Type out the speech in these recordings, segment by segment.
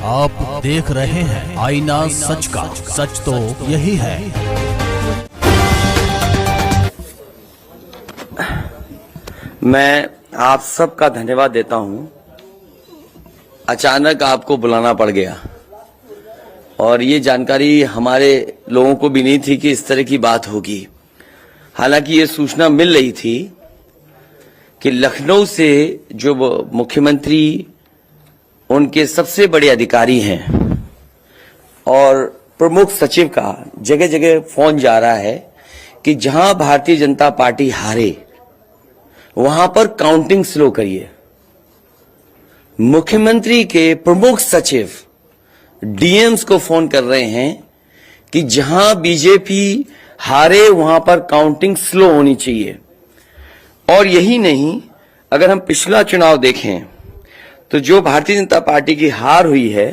आप देख रहे हैं आईना सच का, सच तो यही है। मैं आप सबका धन्यवाद देता हूं। अचानक आपको बुलाना पड़ गया और ये जानकारी हमारे लोगों को भी नहीं थी कि इस तरह की बात होगी। हालांकि ये सूचना मिल रही थी कि लखनऊ से जो मुख्यमंत्री उनके सबसे बड़े अधिकारी हैं और प्रमुख सचिव का जगह जगह फोन जा रहा है कि जहां भारतीय जनता पार्टी हारे वहां पर काउंटिंग स्लो करिए। मुख्यमंत्री के प्रमुख सचिव डीएम्स को फोन कर रहे हैं कि जहां बीजेपी हारे वहां पर काउंटिंग स्लो होनी चाहिए। और यही नहीं, अगर हम पिछला चुनाव देखें तो जो भारतीय जनता पार्टी की हार हुई है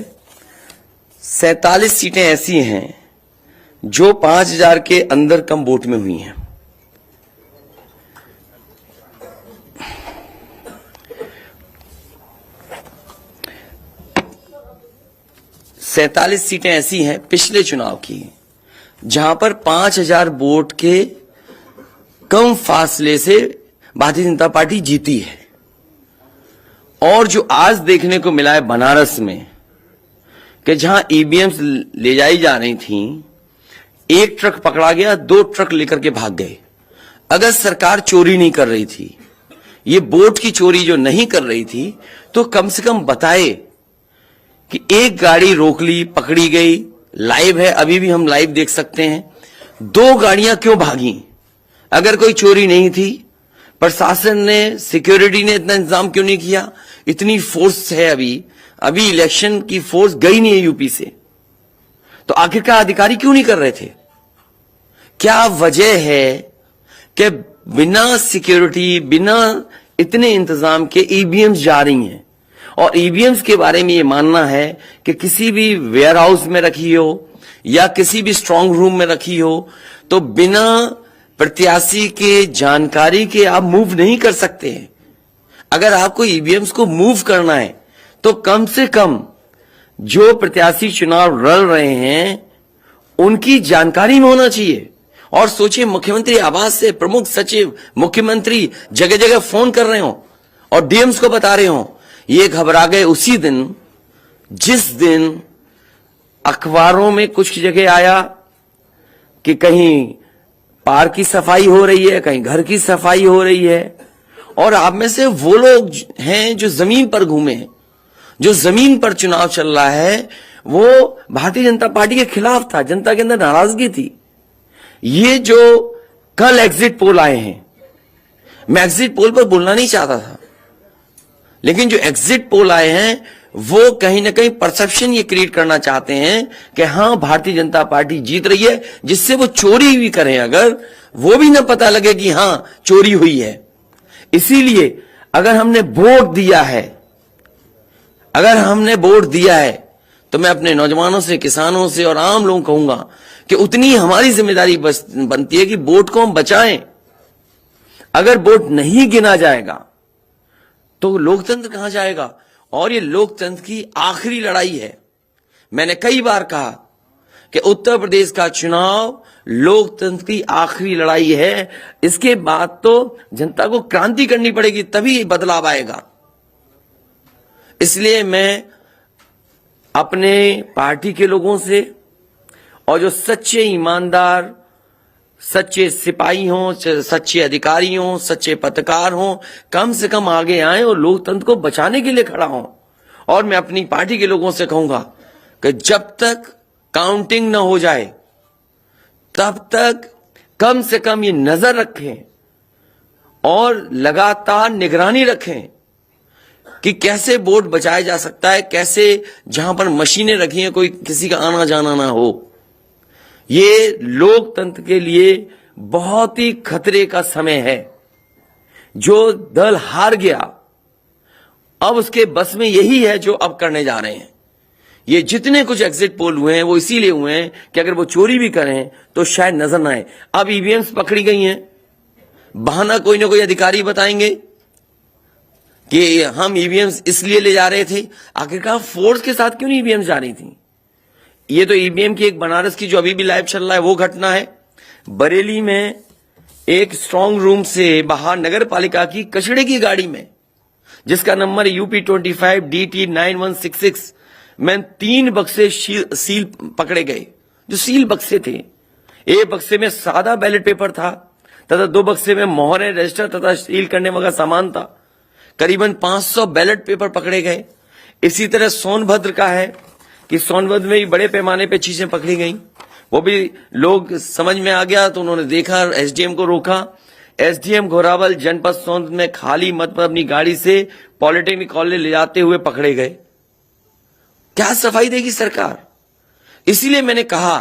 47 सीटें ऐसी हैं जो 5000 के अंदर कम वोट में हुई हैं। सैंतालीस सीटें ऐसी हैं पिछले चुनाव की जहां पर 5000 वोट के कम फासले से भारतीय जनता पार्टी जीती है। और जो आज देखने को मिला है बनारस में कि जहां ईवीएम्स ले जाई जा रही थीं, एक ट्रक पकड़ा गया, 2 ट्रक लेकर के भाग गए। अगर सरकार चोरी नहीं कर रही थी, ये वोट की चोरी जो नहीं कर रही थी, तो कम से कम बताए कि एक गाड़ी रोक ली, पकड़ी गई, लाइव है, अभी भी हम लाइव देख सकते हैं। 2 गाड़ियां क्यों भागी? अगर कोई चोरी नहीं थी, प्रशासन ने, सिक्योरिटी ने इतना इंतजाम क्यों नहीं किया? इतनी फोर्स है, अभी इलेक्शन की फोर्स गई नहीं है यूपी से, तो आखिरकार अधिकारी क्यों नहीं कर रहे थे? क्या वजह है कि बिना सिक्योरिटी, बिना इतने इंतजाम के ईवीएम्स जा रही हैं? और ईवीएम्स के बारे में ये मानना है कि किसी भी वेयर हाउस में रखी हो या किसी भी स्ट्रांग रूम में रखी हो, तो बिना प्रत्याशी के जानकारी के आप मूव नहीं कर सकते हैं। अगर आपको ईवीएम्स को मूव करना है तो कम से कम जो प्रत्याशी चुनाव लड़ रहे हैं उनकी जानकारी में होना चाहिए। और सोचिए, मुख्यमंत्री आवास से प्रमुख सचिव, मुख्यमंत्री जगह जगह फोन कर रहे हो और डीएम्स को बता रहे हो। ये घबरा गए उसी दिन जिस दिन अखबारों में कुछ जगह आया कि कहीं पार्क की सफाई हो रही है, कहीं घर की सफाई हो रही है। और आप में से वो लोग हैं जो जमीन पर घूमे, जो जमीन पर चुनाव चल रहा है, वो भारतीय जनता पार्टी के खिलाफ था, जनता के अंदर नाराजगी थी। ये जो कल एग्जिट पोल आए हैं, मैं एग्जिट पोल पर बोलना नहीं चाहता था, लेकिन जो एग्जिट पोल आए हैं वो कहीं ना कहीं परसेप्शन ये क्रिएट करना चाहते हैं कि हां, भारतीय जनता पार्टी जीत रही है, जिससे वो चोरी भी करें अगर, वो भी ना पता लगे कि हां चोरी हुई है। इसीलिए अगर हमने वोट दिया है तो मैं अपने नौजवानों से, किसानों से और आम लोगों को कहूंगा कि उतनी हमारी जिम्मेदारी बनती है कि वोट को हम बचाएं। अगर वोट नहीं गिना जाएगा तो लोकतंत्र कहां जाएगा? और ये लोकतंत्र की आखिरी लड़ाई है। मैंने कई बार कहा कि उत्तर प्रदेश का चुनाव लोकतंत्र की आखिरी लड़ाई है। इसके बाद तो जनता को क्रांति करनी पड़ेगी, तभी बदलाव आएगा। इसलिए मैं अपने पार्टी के लोगों से और जो सच्चे ईमानदार, सच्चे सिपाही हों, सच्चे अधिकारी हों, सच्चे पत्रकार हों, कम से कम आगे आए और लोकतंत्र को बचाने के लिए खड़ा हों। और मैं अपनी पार्टी के लोगों से कहूंगा कि जब तक काउंटिंग न हो जाए तब तक कम से कम ये नजर रखें और लगातार निगरानी रखें कि कैसे वोट बचाया जा सकता है, कैसे जहां पर मशीनें रखी हैं कोई किसी का आना जाना ना हो। ये लोकतंत्र के लिए बहुत ही खतरे का समय है। जो दल हार गया, अब उसके बस में यही है जो अब करने जा रहे हैं। ये जितने कुछ एग्जिट पोल हुए हैं वो इसीलिए हुए हैं कि अगर वो चोरी भी करें तो शायद नजर ना आए। अब ईवीएम्स पकड़ी गई हैं, बहाना कोई ना कोई अधिकारी बताएंगे कि हम ईवीएम्स इसलिए ले जा रहे थे, आखिरकार फोर्स के साथ क्यों नहीं ईवीएम्स जा रही थी? ये तो ईवीएम की एक बनारस की जो अभी भी लाइव चल रहा है वो घटना है। बरेली में एक स्ट्रांग रूम से बाहर नगर पालिका की कचड़े की गाड़ी में, जिसका नंबर UP25 DT 9166 में 3 बक्से सील पकड़े गए, जो सील बक्से थे। एक बक्से में सादा बैलेट पेपर था तथा 2 बक्से में मोहरें, रजिस्टर तथा सील करने वाला सामान था। करीबन 500 बैलेट पेपर पकड़े गए। इसी तरह सोनभद्र का है कि सोनभद्र में भी बड़े पैमाने पे चीजें पकड़ी गई। वो भी लोग समझ में आ गया तो उन्होंने देखा, SDM को रोका। SDM घोरावल जनपद सोनभद्र में खाली मत पर अपनी गाड़ी से पॉलिटेक्निक कॉलेज ले जाते हुए पकड़े गए। क्या सफाई देगी सरकार? इसीलिए मैंने कहा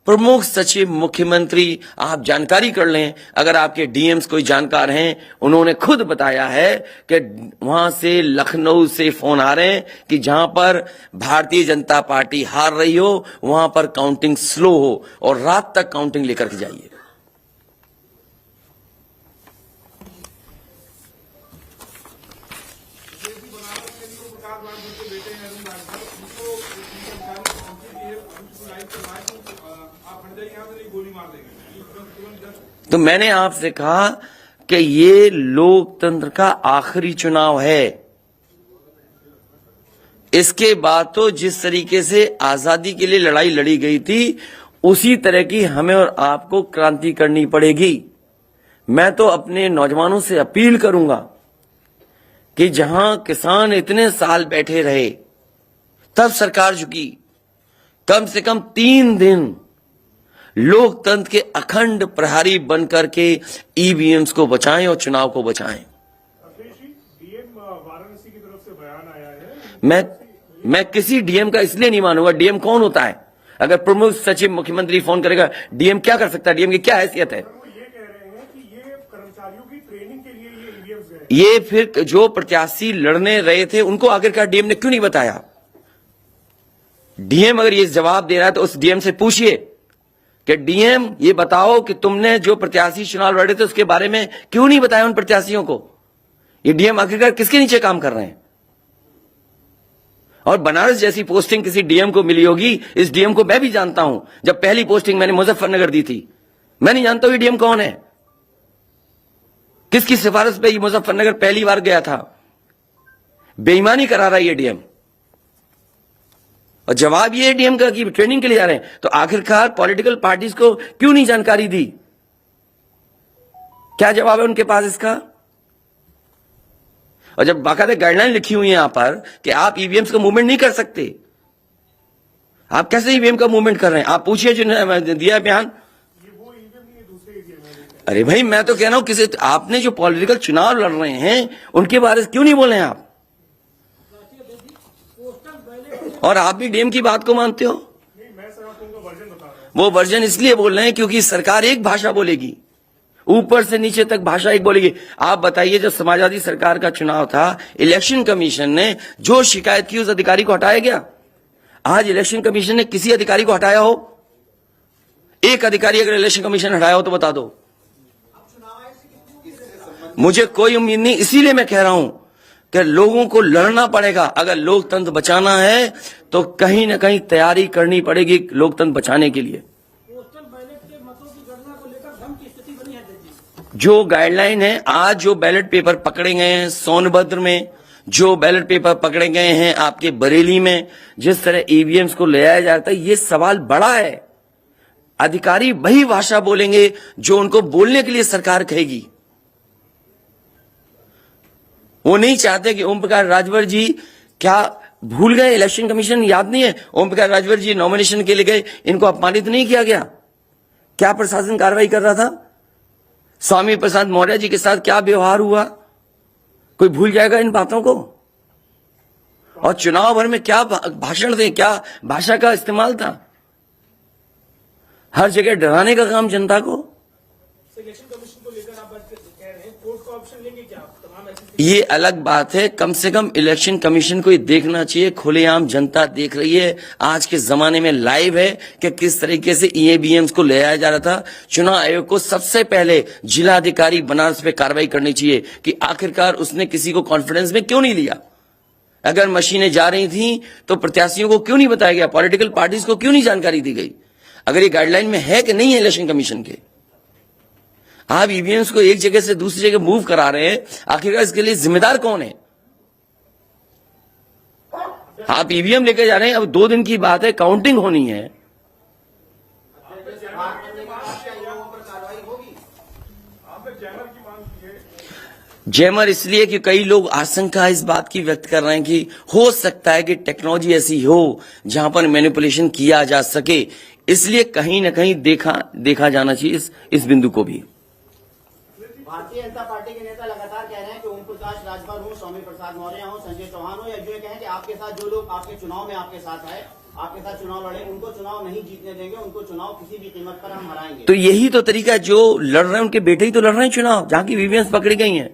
प्रमुख सचिव मुख्यमंत्री आप जानकारी कर लें। अगर आपके DMs कोई जानकार हैं, उन्होंने खुद बताया है कि वहां से लखनऊ से फोन आ रहे हैं कि जहां पर भारतीय जनता पार्टी हार रही हो वहां पर काउंटिंग स्लो हो और रात तक काउंटिंग लेकर के जाइए। तो मैंने आपसे कहा कि ये लोकतंत्र का आखिरी चुनाव है। इसके बाद तो जिस तरीके से आजादी के लिए लड़ाई लड़ी गई थी उसी तरह की हमें और आपको क्रांति करनी पड़ेगी। मैं तो अपने नौजवानों से अपील करूंगा कि जहां किसान इतने साल बैठे रहे तब सरकार झुकी। कम से कम 3 दिन लोकतंत्र के अखंड प्रहरी बनकर के ईवीएम्स को बचाएं और चुनाव को बचाएं। डीएम वाराणसी की तरफ से बयान आया है। मैं किसी डीएम का इसलिए नहीं मानूंगा। डीएम कौन होता है? अगर प्रमुख सचिव मुख्यमंत्री फोन करेगा, डीएम क्या कर सकता है? डीएम की क्या हैसियत है? वो ये कह रहे हैं कि ये कर्मचारियों की ट्रेनिंग के लिए ये ईवीएम्स गए। ये फिर जो प्रत्याशी लड़ने रहे थे उनको आखिरकार डीएम ने क्यों नहीं बताया? डीएम अगर ये जवाब दे रहा है तो उस डीएम से पूछिए कि डीएम ये बताओ कि तुमने जो प्रत्याशी चुनाव लड़े थे उसके बारे में क्यों नहीं बताया उन प्रत्याशियों को? ये डीएम आखिरकार किसके नीचे काम कर रहे हैं? और बनारस जैसी पोस्टिंग किसी डीएम को मिली होगी, इस डीएम को मैं भी जानता हूं। जब पहली पोस्टिंग मैंने मुजफ्फरनगर दी थी, मैं नहीं जानता हूं ये डीएम कौन है, किसकी सिफारिश पे ये मुजफ्फरनगर पहली बार गया था। बेईमानी करा रहा है ये डीएम। और जवाब ये डीएम का कि ट्रेनिंग के लिए जा रहे हैं। तो आखिरकार पॉलिटिकल पार्टीज को क्यों नहीं जानकारी दी? क्या जवाब है उनके पास इसका? और जब बाकायदा गाइडलाइन लिखी हुई है यहां पर कि आप ईवीएम्स का मूवमेंट नहीं कर सकते, आप कैसे ईवीएम का मूवमेंट कर रहे हैं? आप पूछिए जिन्होंने दिया बयान। अरे भाई, मैं तो कह रहा हूं किसी आपने जो पॉलिटिकल चुनाव लड़ रहे हैं उनके बारे में क्यों नहीं बोले आप? और आप भी डीएम की बात को मानते हो? मैं सर आपको उनका वर्जन बता रहा हूं। वो वर्जन इसलिए बोल रहे हैं क्योंकि सरकार एक भाषा बोलेगी, ऊपर से नीचे तक भाषा एक बोलेगी। आप बताइए, जब समाजवादी सरकार का चुनाव था, इलेक्शन कमीशन ने जो शिकायत की उस अधिकारी को हटाया गया? आज इलेक्शन कमीशन ने किसी अधिकारी को हटाया हो? एक अधिकारी अगर इलेक्शन कमीशन हटाया हो तो बता दो। मुझे कोई उम्मीद नहीं। इसीलिए मैं कह रहा हूं कि लोगों को लड़ना पड़ेगा। अगर लोकतंत्र बचाना है तो कहीं ना कहीं तैयारी करनी पड़ेगी लोकतंत्र बचाने के लिए। पोस्टल बैलेट के मतों की गणना को लेकर भ्रम की स्थिति बनी है जी। जो गाइडलाइन है, आज जो बैलेट पेपर पकड़े गए हैं सोनभद्र में, जो बैलेट पेपर पकड़े गए हैं आपके बरेली में, जिस तरह ईवीएम्स को ले आया जाता है, ये सवाल बड़ा है। अधिकारी वही भाषा बोलेंगे जो उनको बोलने के लिए सरकार कहेगी। वो नहीं चाहते कि ओम प्रकाश राजभर जी क्या भूल गए? इलेक्शन कमीशन याद नहीं है? ओम प्रकाश राजभर जी नॉमिनेशन के लिए गए, इनको अपमानित नहीं किया गया? क्या प्रशासन कार्रवाई कर रहा था? स्वामी प्रसाद मौर्य जी के साथ क्या व्यवहार हुआ? कोई भूल जाएगा इन बातों को? और चुनाव भर में क्या भाषण थे, क्या भाषा का इस्तेमाल था? हर जगह डराने का काम जनता को। इलेक्शन कमीशन को लेकर आप बात कह रहे हैं, कोर्ट का ऑप्शन लेंगे क्या आप? तमाम ऐसी ये अलग बात है। कम से कम इलेक्शन कमीशन को ये देखना चाहिए, खुलेआम जनता देख रही है, आज के जमाने में लाइव है कि किस तरीके से ईवीएम्स को ले आया जा रहा था। चुनाव आयोग को सबसे पहले जिलाधिकारी बनारस पे कार्रवाई करनी चाहिए कि आखिरकार उसने किसी को कॉन्फिडेंस में क्यों नहीं लिया। अगर मशीनें जा रही थी तो प्रत्याशियों को क्यों नहीं बताया गया, पॉलिटिकल पार्टीज को क्यों नहीं जानकारी दी गई। अगर ये गाइडलाइन में है कि नहीं है इलेक्शन कमीशन के, आप ईवीएम्स को एक जगह से दूसरी जगह मूव करा रहे हैं, आखिरकार इसके लिए जिम्मेदार कौन है। आप ईवीएम लेकर जा रहे हैं, अब 2 दिन की बात है, काउंटिंग होनी है। जैमर इसलिए कि कई लोग आशंका इस बात की व्यक्त कर रहे हैं कि हो सकता है कि टेक्नोलॉजी ऐसी हो जहां पर मैनिपुलेशन किया जा सके, इसलिए कहीं ना कहीं देखा जाना चाहिए इस बिंदु को भी। भारतीय जनता पार्टी के नेता लगातार कह रहे हैं कि ओम प्रकाश राजभर हो, स्वामी प्रसाद मौर्य हो, संजय चौहान हो, या जो कहें कि आपके साथ जो लोग आपके चुनाव में आपके साथ आए, आपके साथ चुनाव लड़े, उनको चुनाव नहीं जीतने देंगे, उनको चुनाव किसी भी कीमत पर हम हराएंगे। तो यही तो तरीका, जो लड़ रहे हैं उनके बेटे ही तो लड़ रहे हैं चुनाव, जहां की ईवीएम्स पकड़ी गई हैं।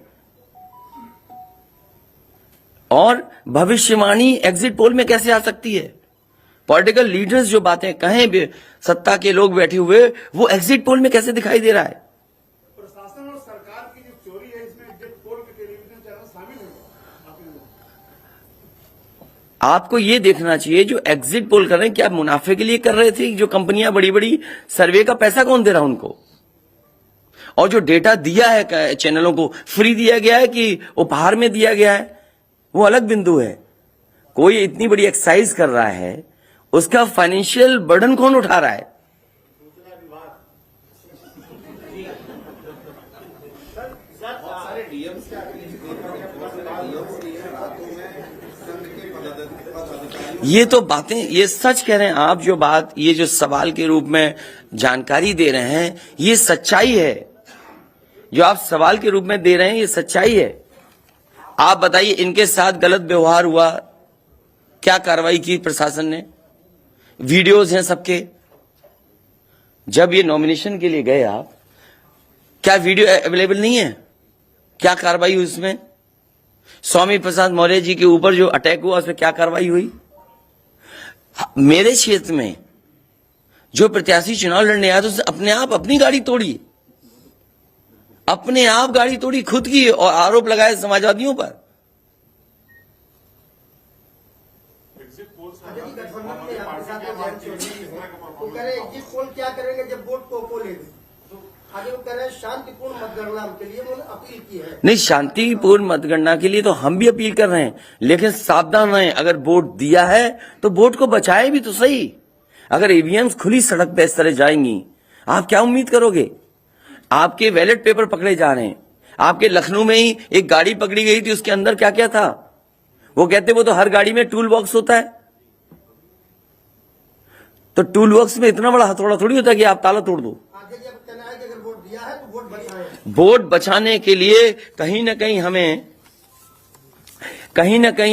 और भविष्यवाणी एग्जिट पोल में कैसे आ सकती है। पॉलिटिकल लीडर्स जो बातें कहें, सत्ता के लोग बैठे हुए, वो एग्जिट पोल में कैसे दिखाई दे रहा है। प्रशासन और सरकार की जो चोरी है इसमें एग्जिट पोल के टेलीविजन चैनल शामिल है। आपको ये देखना चाहिए जो एग्जिट पोल कर रहे हैं, क्या मुनाफे के लिए कर रहे थे। जो कंपनियां बड़ी बड़ी सर्वे का पैसा कौन दे रहा है उनको, और जो डेटा दिया है चैनलों को, फ्री दिया गया है कि उपहार में दिया गया है, वो अलग बिंदु है। कोई इतनी बड़ी एक्सरसाइज कर रहा है, उसका फाइनेंशियल बर्डन कौन उठा रहा है। ये तो बातें, ये सच कह रहे हैं आप। जो बात, ये जो सवाल के रूप में जानकारी दे रहे हैं, ये सच्चाई है। जो आप सवाल के रूप में दे रहे हैं, ये सच्चाई है। आप बताइए, इनके साथ गलत व्यवहार हुआ, क्या कार्रवाई की प्रशासन ने। वीडियोज हैं सबके। जब ये नॉमिनेशन के लिए गए आप, क्या वीडियो अवेलेबल नहीं है? क्या कार्रवाई हुई उसमें? स्वामी प्रसाद मौर्य जी के ऊपर जो अटैक हुआ, उसमें क्या कार्रवाई हुई? मेरे क्षेत्र में जो प्रत्याशी चुनाव लड़ने आया, तो उसने अपने आप अपनी गाड़ी तोड़ी, अपने आप गाड़ी तोड़ी खुद की, और आरोप लगाए समाजवादियों पर। एग्जिट पोल क्या करेंगे जब वोट को पोलेंगे? आगे वो कह रहे हैं शांतिपूर्ण मतगणना के लिए उन्होंने अपील की है। नहीं, शांतिपूर्ण मतगणना के लिए तो हम भी अपील कर रहे हैं, लेकिन सावधान रहें। अगर वोट दिया है तो वोट को बचाए भी तो सही। अगर ईवीएम्स खुली सड़क पे इस तरह जाएंगी, आप क्या उम्मीद करोगे। आपके बैलेट पेपर पकड़े जा रहे हैं। आपके लखनऊ में ही एक गाड़ी पकड़ी गई थी, उसके अंदर क्या क्या था। वो कहते वो तो हर गाड़ी में टूल बॉक्स होता है, तो टूल बॉक्स में इतना बड़ा हथौड़ा थोड़ी होता है कि आप ताला तोड़ दो। आगे जब कहना है कि अगर वोट दिया है तो वोट बचाएं। वोट बचाने के लिए कहीं ना कहीं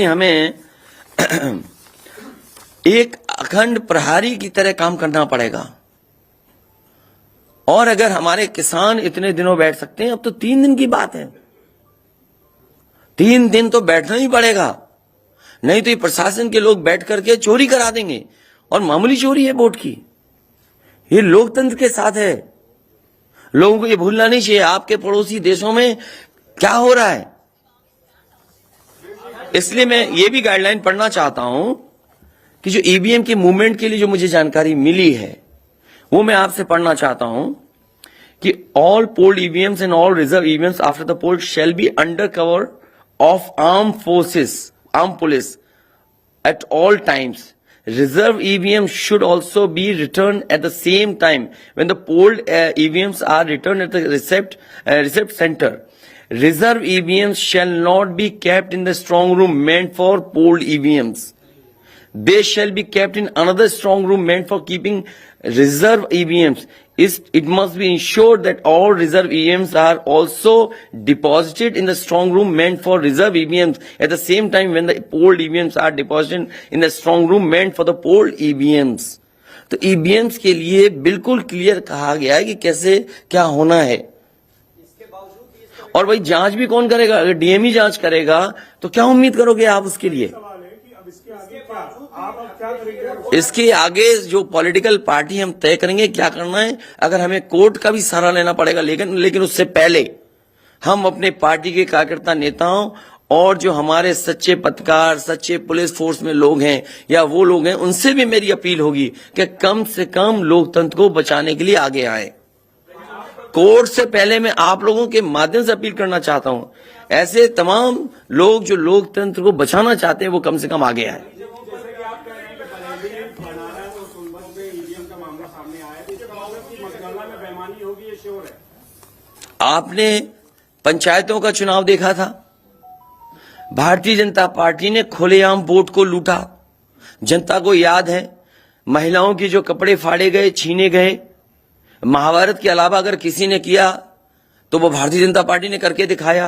हमें एक अखंड प्रहरी की तरह काम करना पड़ेगा। और अगर हमारे किसान इतने दिनों बैठ सकते हैं, अब तो 3 दिन की बात है, 3 दिन तो बैठना ही पड़ेगा। नहीं तो ये प्रशासन के लोग बैठ करके चोरी करा देंगे, और मामूली चोरी है वोट की। ये लोकतंत्र के साथ है। लोगों को ये भूलना नहीं चाहिए आपके पड़ोसी देशों में क्या हो रहा है। इसलिए मैं ये भी गाइडलाइन पढ़ना चाहता हूं कि जो ईवीएम के मूवमेंट के लिए जो मुझे जानकारी मिली है, वो मैं आपसे पढ़ना चाहता हूं कि all polled EVMs and all reserve EVMs after the poll shall be under cover of arm forces, arm police at all times. Reserve EVMs should also be returned at the same time when the polled EVMs are returned at the receipt center. Reserve EVMs shall not be kept in the strong room meant for polled EVMs. They shall be kept in another strong room meant for keeping reserve EVMs. It must be ensured that all reserve EVMs are also deposited in the strong room meant for reserve EVMs at the same time when the polled EVMs are deposited in the strong room meant for the polled EVMs. तो EVMs के लिए बिल्कुल clear कहा गया है कि कैसे क्या होना है। और भाई जांच भी कौन करेगा? अगर डीएम जांच करेगा तो क्या उम्मीद करोगे आप उसके लिए? सवाल है कि अब इसके आगे क्या आप अब क्या करेंगे? इसके आगे जो पॉलिटिकल पार्टी हम तय करेंगे क्या करना है। अगर हमें कोर्ट का भी सहारा लेना पड़ेगा, लेकिन उससे पहले हम अपने पार्टी के कार्यकर्ता नेताओं और जो हमारे सच्चे पत्रकार, सच्चे पुलिस फोर्स में लोग हैं या वो लोग हैं, उनसे भी मेरी अपील होगी कि कम से कम लोकतंत्र को बचाने के लिए आगे आए। कोर्ट से पहले मैं आप लोगों के माध्यम से अपील करना चाहता हूं, ऐसे तमाम लोग जो लोकतंत्र को बचाना चाहते हैं वो कम से कम आगे आए। जैसे कि आप कह रहे हैं कि बरेली, बनारस और सोनभद्र में ईवीएम का मामला सामने आया है, कांग्रेस की मतगणना में बेईमानी होगी, ये श्योर है। आपने पंचायतों का चुनाव देखा था, भारतीय जनता पार्टी ने खुलेआम वोट को लूटा। जनता को याद है महिलाओं के जो कपड़े फाड़े गए, छीने गए, महाभारत के अलावा अगर किसी ने किया तो वो भारतीय जनता पार्टी ने करके दिखाया।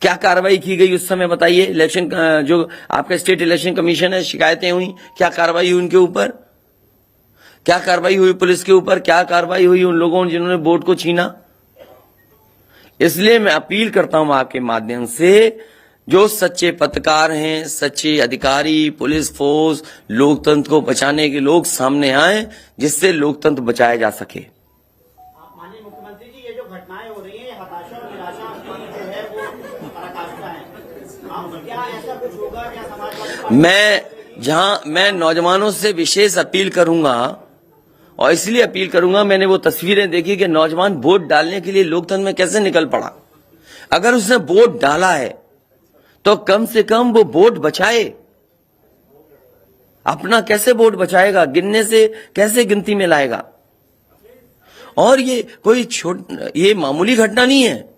क्या कार्रवाई की गई उस समय बताइए? इलेक्शन जो आपका स्टेट इलेक्शन कमीशन है, शिकायतें हुई, क्या कार्रवाई हुई उनके ऊपर? क्या कार्रवाई हुई पुलिस के ऊपर? क्या कार्रवाई हुई उन लोगों जिन्होंने वोट को छीना? इसलिए मैं अपील करता हूं आपके माध्यम से, जो सच्चे पत्रकार हैं, सच्चे अधिकारी, पुलिस फोर्स, लोकतंत्र को बचाने के लोग सामने आए, जिससे लोकतंत्र बचाया जा सके। माननीय मुख्यमंत्री जी, ये जो घटनाएं हो रही हैं, ये हताशा और निराशा आपकी जो है वो पराकाष्ठा है। आप क्या ऐसा कुछ होगा क्या समाजवादी? मैं नौजवानों से विशेष अपील करूंगा, और इसलिए अपील करूंगा, मैंने वो तस्वीरें देखी कि नौजवान वोट डालने के लिए लोकतंत्र में कैसे निकल पड़ा। अगर उसने वोट डाला है तो कम से कम वो वोट बचाए। अपना कैसे वोट बचाएगा? गिनने से कैसे गिनती में लाएगा? और ये कोई ये मामूली घटना नहीं है।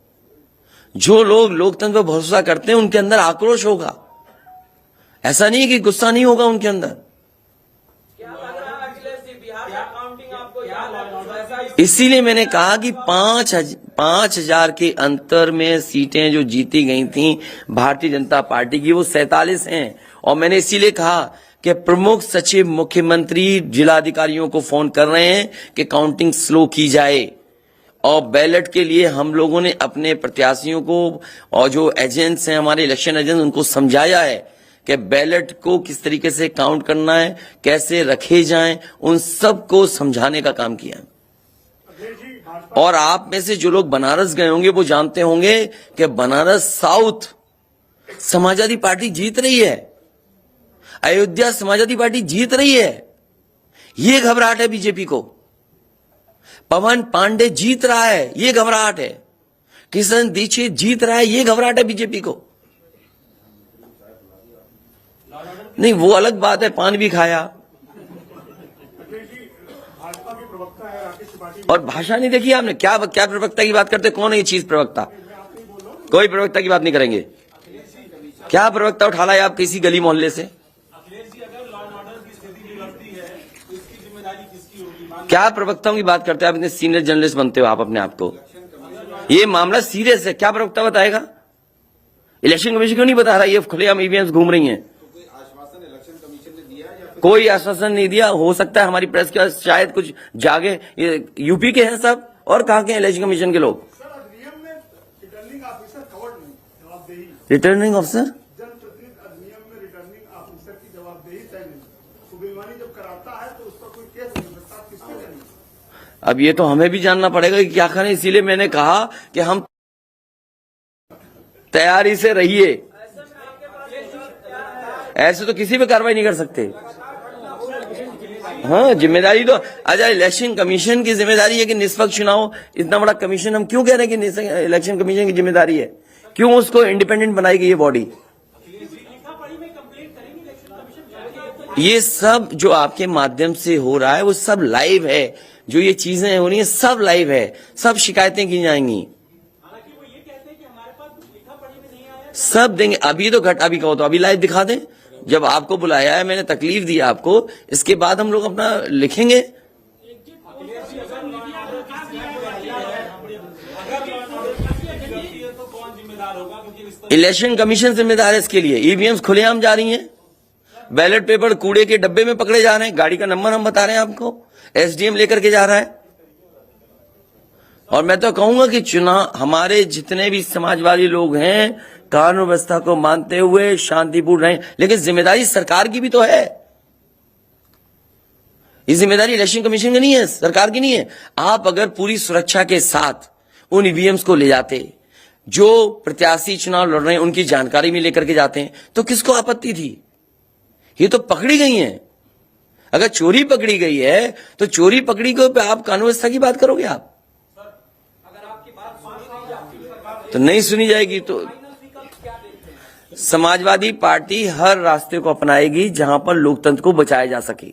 जो लोग लोकतंत्र पर भरोसा करते हैं उनके अंदर आक्रोश होगा, ऐसा नहीं है कि गुस्सा नहीं होगा उनके अंदर। इसीलिए मैंने कहा कि 5,000 के अंतर में सीटें जो जीती गई थी भारतीय जनता पार्टी की, वो 47 हैं। और मैंने इसीलिए कहा कि प्रमुख सचिव मुख्यमंत्री जिलाधिकारियों को फोन कर रहे हैं कि काउंटिंग स्लो की जाए। और बैलेट के लिए हम लोगों ने अपने प्रत्याशियों को और जो एजेंट्स हैं, हमारे इलेक्शन एजेंट्स, उनको समझाया है कि बैलेट को किस तरीके से काउंट करना है, कैसे रखे जाएं, उन सबको समझाने का काम किया है। और आप में से जो लोग बनारस गए होंगे वो जानते होंगे कि बनारस साउथ समाजवादी पार्टी जीत रही है, अयोध्या समाजवादी पार्टी जीत रही है। ये घबराहट है बीजेपी को। पवन पांडे जीत रहा है, ये घबराहट है। किशन दीक्षित जीत रहा है, ये घबराहट है बीजेपी को। नहीं, वो अलग बात है, पान भी खाया। भाजपा के प्रवक्ता है राकेश त्रिपाठी, और भाषा नहीं देखी आपने? क्या प्रवक्ता की बात करते? कौन है ये चीज प्रवक्ता? कोई प्रवक्ता की बात नहीं करेंगे। क्या प्रवक्ता उठा लाए आप किसी गली मोहल्ले से? क्या प्रवक्ताओं की बात करते हैं आप? इतने सीनियर जर्नलिस्ट बनते हो आप अपने आप को। ये मामला सीरियस है, क्या प्रवक्ता बताएगा? इलेक्शन कमीशन क्यों नहीं बता रहा? ये खुलेआम ईवीएम घूम रही हैं। कोई आश्वासन नहीं दिया। हो सकता है हमारी प्रेस के शायद कुछ जागे। ये यूपी के हैं सब, और कहां के इलेक्शन कमीशन के लोग? सर अधिनियम में रिटर्निंग ऑफिसर कवर्ड नहीं, जवाबदेही। Returning officer? जनप्रतिनिधि अधिनियम में रिटर्निंग ऑफिसर की जवाबदेही तय नहीं। तो बेईमानी जब कराता है तो उस पर कोई केस नहीं सकता, आप किसके करेंगे? अब ये तो हमें भी जानना पड़ेगा कि क्या करें। इसीलिए मैंने कहा कि हम तैयारी से रहिए। ऐसे तो किसी पे कार्रवाई नहीं कर सकते। हाँ, जिम्मेदारी तो अच्छा इलेक्शन कमीशन की जिम्मेदारी है कि निष्पक्ष चुनाव। इतना बड़ा कमीशन हम क्यों कह रहे हैं कि इलेक्शन कमीशन की जिम्मेदारी है? क्यों उसको इंडिपेंडेंट बनाई गई ये बॉडी? ये सब जो आपके माध्यम से हो रहा है वो सब लाइव है। जो ये चीजें हो रही है सब लाइव है, सब शिकायतें की जाएंगी, सब देंगे। अभी तो अभी कहो तो अभी लाइव दिखा दें। जब आपको बुलाया है, मैंने तकलीफ दी आपको, इसके बाद हम लोग अपना लिखेंगे। इलेक्शन कमीशन जिम्मेदार है इसके लिए। ईवीएम्स खुलेआम जा रही हैं, बैलेट पेपर कूड़े के डब्बे में पकड़े जा रहे हैं, गाड़ी का नंबर हम बता रहे हैं आपको, एसडीएम लेकर के जा रहा है। और मैं तो कहूंगा कि चुनाव हमारे जितने भी समाजवादी लोग हैं कानून व्यवस्था को मानते हुए शांतिपूर्ण रहें, लेकिन जिम्मेदारी सरकार की भी तो है। ये जिम्मेदारी इलेक्शन कमीशन की नहीं है, सरकार की नहीं है। आप अगर पूरी सुरक्षा के साथ उन ईवीएम्स को ले जाते, जो प्रत्याशी चुनाव लड़ रहे हैं उनकी जानकारी भी लेकर के जाते हैं, तो किसको आपत्ति थी? ये तो पकड़ी गई हैं। अगर चोरी पकड़ी गई है तो चोरी पकड़ी को पे आप कानून व्यवस्था की बात करोगे? आप तो नहीं सुनी जाएगी। तो समाजवादी पार्टी हर रास्ते को अपनाएगी जहां पर लोकतंत्र को बचाया जा सके।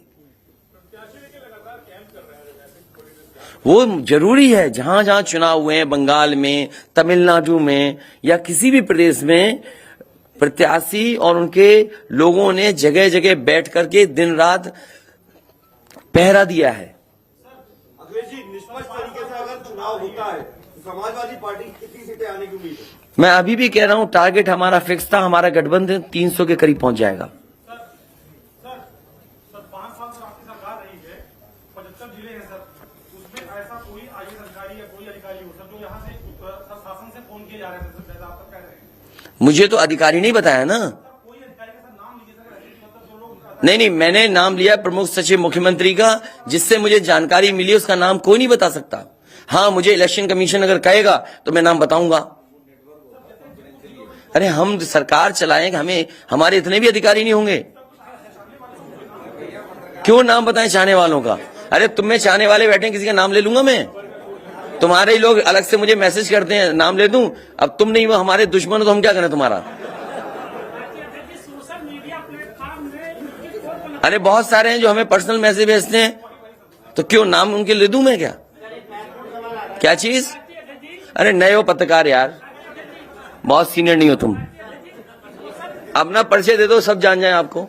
वो जरूरी है। जहां जहां चुनाव हुए हैं, बंगाल में, तमिलनाडु में या किसी भी प्रदेश में, प्रत्याशी और उनके लोगों ने जगह जगह बैठ करके दिन रात पहरा दिया है। अखिलेश जी, निष्पक्ष तरीके से अगर चुनाव होता है तो समाजवादी पार्टी कितनी सीटें आने की उम्मीद है? मैं अभी भी कह रहा हूं, टारगेट हमारा फिक्स था। हमारा गठबंधन 300 के करीब पहुंच जाएगा। सर 5 साल से आपकी सरकार रही है, 75 जिले हैं सर, उसमें ऐसा कोई आईएएस अधिकारी या कोई अधिकारी हो सर जो यहाँ से शासन से फोन किए जा रहे हैं सर, जैसा आप कह रहे हैं? मुझे तो अधिकारी नहीं बताया ना। कोई अधिकारी का सर नाम लीजिए सर, मतलब जो लोग नहीं, मैंने नाम लिया प्रमुख सचिव मुख्यमंत्री का, जिससे मुझे जानकारी मिली। उसका नाम कोई नहीं बता सकता। हाँ, मुझे इलेक्शन कमीशन अगर कहेगा तो मैं नाम बताऊंगा। अरे हम सरकार चलाएंगे, हमें हमारे इतने भी अधिकारी नहीं होंगे? क्यों नाम बताएं चाहने वालों का? अरे तुम में चाहने वाले बैठे, किसी का नाम ले लूंगा मैं? तुम्हारे लोग अलग से मुझे मैसेज करते हैं, नाम ले दूं? अब तुम नहीं, वो हमारे दुश्मन हो तो हम क्या करें तुम्हारा? सोशल मीडिया प्लेटफॉर्म में अरे बहुत सारे हैं जो हमें पर्सनल मैसेज भेजते हैं, तो क्यों नाम उनके ले दूं मैं? क्या चीज? अरे नए हो पत्रकार यार, बहुत सीनियर नहीं हो तुम। अपना परिचय दे दो, सब जान जाए आपको।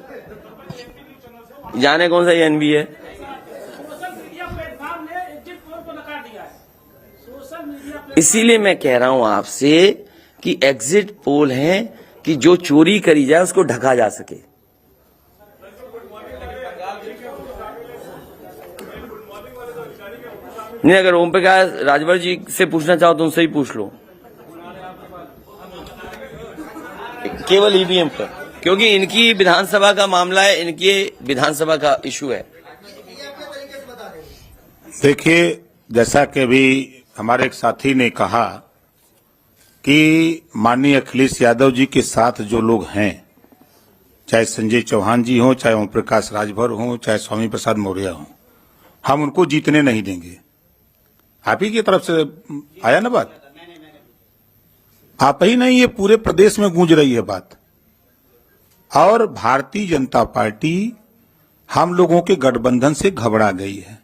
जाने कौन सा एनबी है? सोशल मीडिया प्लेटफॉर्म ने एग्जिट पोल को नकार दिया है। सोशल मीडिया इसीलिए मैं कह रहा हूं आपसे कि एग्जिट पोल है कि जो चोरी करी जाए उसको ढका जा सके। नहीं, अगर ओम प्रकाश राजभर जी से पूछना चाहो तो उनसे ही पूछ लो, केवल ईवीएम पर, क्योंकि इनकी विधानसभा का मामला है, इनकी विधानसभा का इशू है। देखिए, जैसा कि अभी हमारे एक साथी ने कहा कि माननीय अखिलेश यादव जी के साथ जो लोग हैं, चाहे संजय चौहान जी हों, चाहे ओम प्रकाश राजभर हों, चाहे स्वामी प्रसाद मौर्य हों, हम उनको जीतने नहीं देंगे। आप ही की तरफ से आया ना बात? आप ही नहीं, ये पूरे प्रदेश में गूंज रही है बात। और भारतीय जनता पार्टी हम लोगों के गठबंधन से घबरा गई है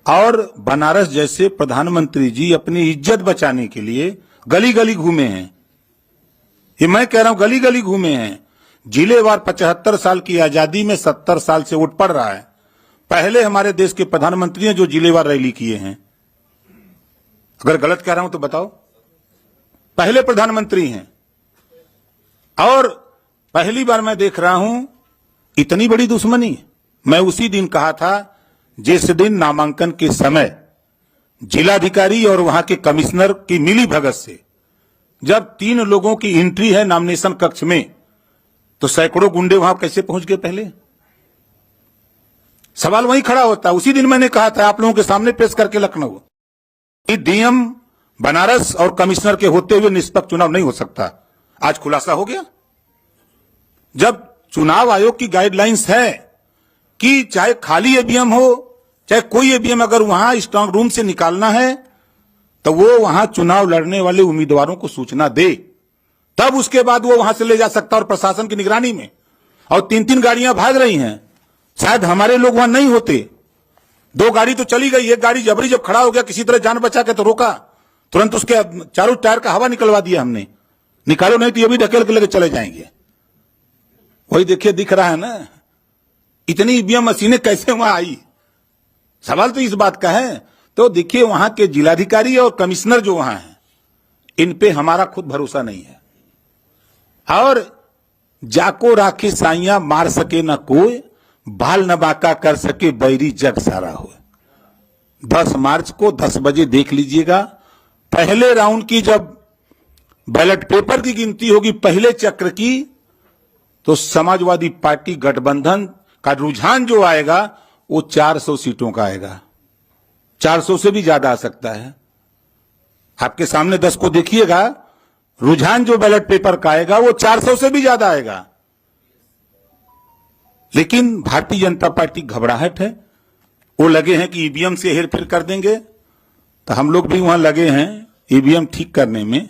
और बनारस जैसे प्रधानमंत्री जी अपनी इज्जत बचाने के लिए गली गली घूमे हैं। ये मैं कह रहा हूं, गली गली घूमे हैं। जिलेवार 75 साल की आजादी में 70 साल से उठ पड़ रहा है। पहले हमारे देश के प्रधानमंत्री हैं जो जिलेवार रैली किए हैं। अगर गलत कह रहा हूं तो बताओ। पहले प्रधानमंत्री हैं और पहली बार मैं देख रहा हूं इतनी बड़ी दुश्मनी। मैं उसी दिन कहा था जिस दिन नामांकन के समय जिलाधिकारी और वहां के कमिश्नर की मिली भगत से जब 3 लोगों की एंट्री है नॉमिनेशन कक्ष में, तो सैकड़ों गुंडे वहां कैसे पहुंच गए? पहले सवाल वहीं खड़ा होता है। उसी दिन मैंने कहा था आप लोगों के सामने पेश करके लखनऊ, डीएम बनारस और कमिश्नर के होते हुए निष्पक्ष चुनाव नहीं हो सकता। आज खुलासा हो गया। जब चुनाव आयोग की गाइडलाइंस है कि चाहे खाली ईवीएम हो चाहे कोई ईवीएम अगर वहां स्ट्रांग रूम से निकालना है तो वो वहां चुनाव लड़ने वाले उम्मीदवारों को सूचना दे, तब उसके बाद वो वहां से ले जा सकता। और प्रशासन की निगरानी में। और 3-3 गाड़ियां भाग रही हैं। शायद हमारे लोग वहां नहीं होते। 2 गाड़ी तो चली गई, एक गाड़ी जबरी जब खड़ा हो गया किसी तरह जान बचा के तो रोका, तुरंत उसके चारों टायर का हवा निकलवा दिया हमने। निकालो नहीं तो ये भी ढकेल के लेके चले जाएंगे। वही देखिए दिख रहा है ना, इतनी ईवीएम मशीनें कैसे वहां आई? सवाल तो इस बात का है। तो देखिए वहां के जिलाधिकारी और कमिश्नर जो वहां हैं, इन पे हमारा खुद भरोसा नहीं है। और जाको राखी साइया मार सके न कोई, बाल न बाका कर सके बैरी जग सारा हो। 10 मार्च को 10 बजे देख लीजिएगा। पहले राउंड की जब बैलेट पेपर की गिनती होगी पहले चक्र की, तो समाजवादी पार्टी गठबंधन का रुझान जो आएगा वो 400 सीटों का आएगा। 400 से भी ज्यादा आ सकता है। आपके सामने 10 को देखिएगा, रुझान जो बैलेट पेपर का आएगा वो 400 से भी ज्यादा आएगा। लेकिन भारतीय जनता पार्टी घबराहट है। वो लगे हैं कि ईवीएम से हेरफेर कर देंगे, तो हम लोग भी वहां लगे हैं ईवीएम ठीक करने में।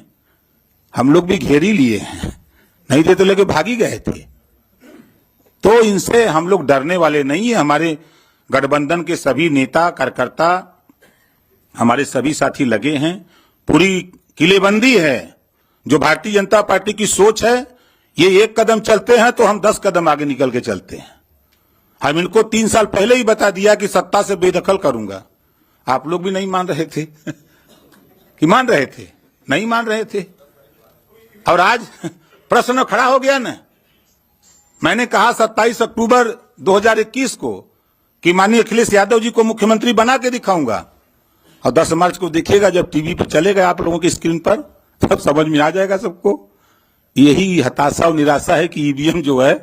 हम लोग भी घेर ही लिए हैं, नहीं थे तो लेके भागी गए थे। तो इनसे हम लोग डरने वाले नहीं है। हमारे गठबंधन के सभी नेता कार्यकर्ता, हमारे सभी साथी लगे हैं। पूरी किलेबंदी है। जो भारतीय जनता पार्टी की सोच है, ये एक कदम चलते हैं तो हम 10 कदम आगे निकल के चलते हैं। हम इनको 3 साल पहले ही बता दिया कि सत्ता से बेदखल करूंगा। आप लोग भी नहीं मान रहे थे कि मान रहे थे? नहीं मान रहे थे। और आज प्रश्न खड़ा हो गया ना। मैंने कहा 27 अक्टूबर 2021 को कि माननीय अखिलेश यादव जी को मुख्यमंत्री बना के दिखाऊंगा। और 10 मार्च को देखिएगा जब टीवी पर चलेगा आप लोगों की स्क्रीन पर, तब समझ में आ जाएगा सबको। यही हताशा और निराशा है कि ईवीएम जो है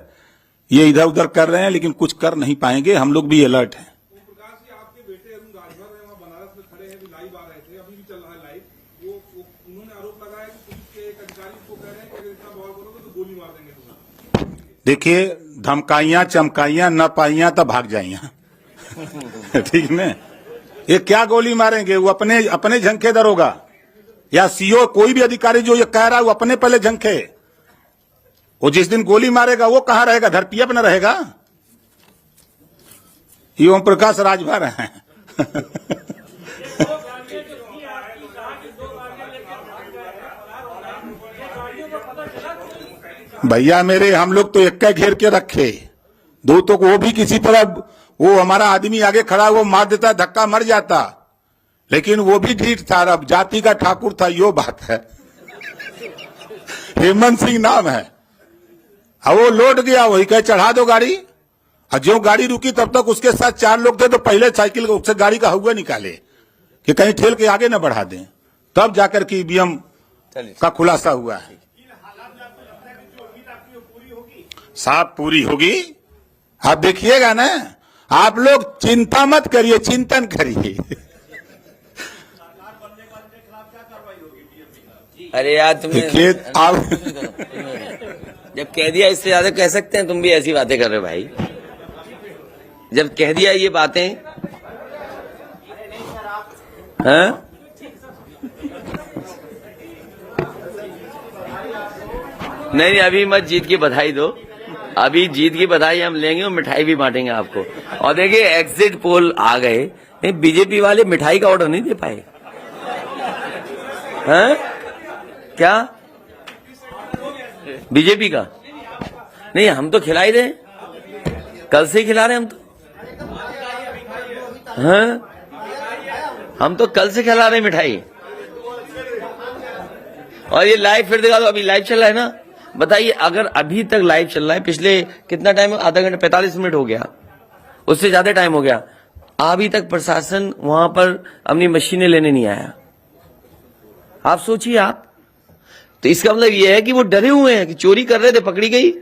ये इधर उधर कर रहे हैं, लेकिन कुछ कर नहीं पाएंगे। हम लोग भी अलर्ट हैं। प्रकाश जी, आपके बेटे अरुण राजभर है, वहाँ बनारस में खड़े हैं, लाइव आ रहे थे, अभी भी चल रहा है लाइव। वो उन्होंने आरोप लगाया कि पुलिस के एक अधिकारी को कह रहे हैं कि अगर इतना बवाल करोगे तो गोली मार देंगे तुम्हें। देखिए, धमकाइयां चमकाइयां न पाइयां तब भाग जाइयां ठीक है। ये क्या गोली मारेंगे? वो अपने झंखे दरोगा या सीओ, कोई भी अधिकारी जो ये कह रहा है वो अपने पहले झंखे। वो जिस दिन गोली मारेगा वो कहां रहेगा? धरती पर न रहेगा। ये ओम प्रकाश राजभर हैं भैया मेरे, हम लोग तो एक घेर के रखे, दो तो वो भी किसी तरह वो हमारा आदमी आगे खड़ा वो मार देता, धक्का मर जाता, लेकिन वो भी ढीठ था। अब जाति का ठाकुर था, यो बात है। हेमंत सिंह नाम है। अब वो लौट गया, वही कहे चढ़ा दो गाड़ी। और जो गाड़ी रुकी तब तक उसके साथ 4 लोग थे, तो पहले साइकिल उससे गाड़ी का हुआ निकाले कि कहीं ठेल के आगे न बढ़ा दें। तब जाकर के ईवीएम का खुलासा हुआ है। साफ पूरी होगी। आप देखिएगा ना। आप लोग चिंता मत करिए, चिंतन करिए। अरे यार तुमने आप जब कह दिया, इससे ज्यादा कह सकते हैं? तुम भी ऐसी बातें कर रहे हो भाई। जब कह दिया ये बातें, हाँ? नहीं, अभी मत जीत की बधाई दो। अभी जीत की बधाई हम लेंगे और मिठाई भी बांटेंगे आपको। और देखिए, एग्जिट पोल आ गए, बीजेपी वाले मिठाई का ऑर्डर नहीं दे पाए। हैं? क्या बीजेपी का? नहीं, हम तो खिला ही रहे, कल से ही खिला रहे हम तो। हाँ, हम तो कल से खिला रहे मिठाई। और ये लाइव फिर दिखा दो। अभी लाइव चल रहा है ना। बताइए, अगर अभी तक लाइव चल रहा है, पिछले कितना टाइम? आधा घंटा, 45 मिनट हो गया, उससे ज्यादा टाइम हो गया, अभी तक प्रशासन वहां पर अपनी मशीनें लेने नहीं आया। आप सोचिए आप। तो इसका मतलब यह है कि वो डरे हुए हैं कि चोरी कर रहे थे, पकड़ी गई।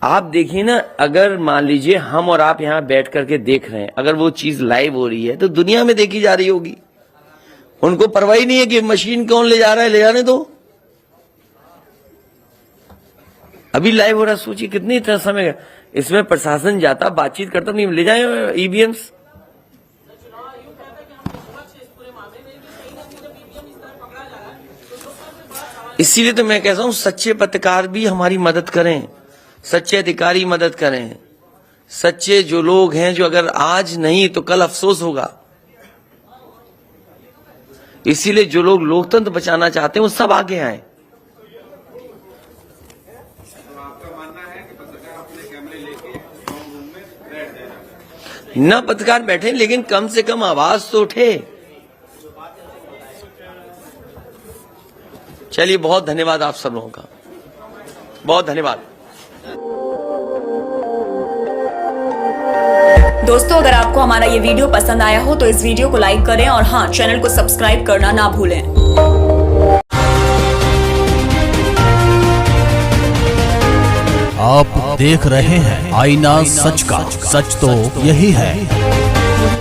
आप देखिए ना, अगर मान लीजिए हम और आप यहां बैठ करके देख रहे हैं, अगर वो चीज लाइव हो रही है तो दुनिया में देखी जा रही होगी। उनको परवाह नहीं है कि मशीन कौन ले जा रहा है, ले जाने दो। अभी लाइव हो रहा, सोचिए कितनी इतना समय इसमें प्रशासन जाता, बातचीत करता, नहीं ले जाए ईवीएम्स। इसीलिए तो मैं कहता हूं, सच्चे पत्रकार भी हमारी मदद करें, सच्चे अधिकारी मदद करें, सच्चे जो लोग हैं, जो अगर आज नहीं तो कल अफसोस होगा। इसीलिए जो लोग लोकतंत्र बचाना चाहते हैं वो सब आगे आए। न पत्रकार बैठे, लेकिन कम से कम आवाज तो उठे। चलिए, बहुत धन्यवाद आप सब लोगों का, बहुत धन्यवाद। दोस्तों, अगर आपको हमारा ये वीडियो पसंद आया हो तो इस वीडियो को लाइक करें और हाँ, चैनल को सब्सक्राइब करना ना भूलें। आप देख रहे हैं आईना सच का, सच तो यही है।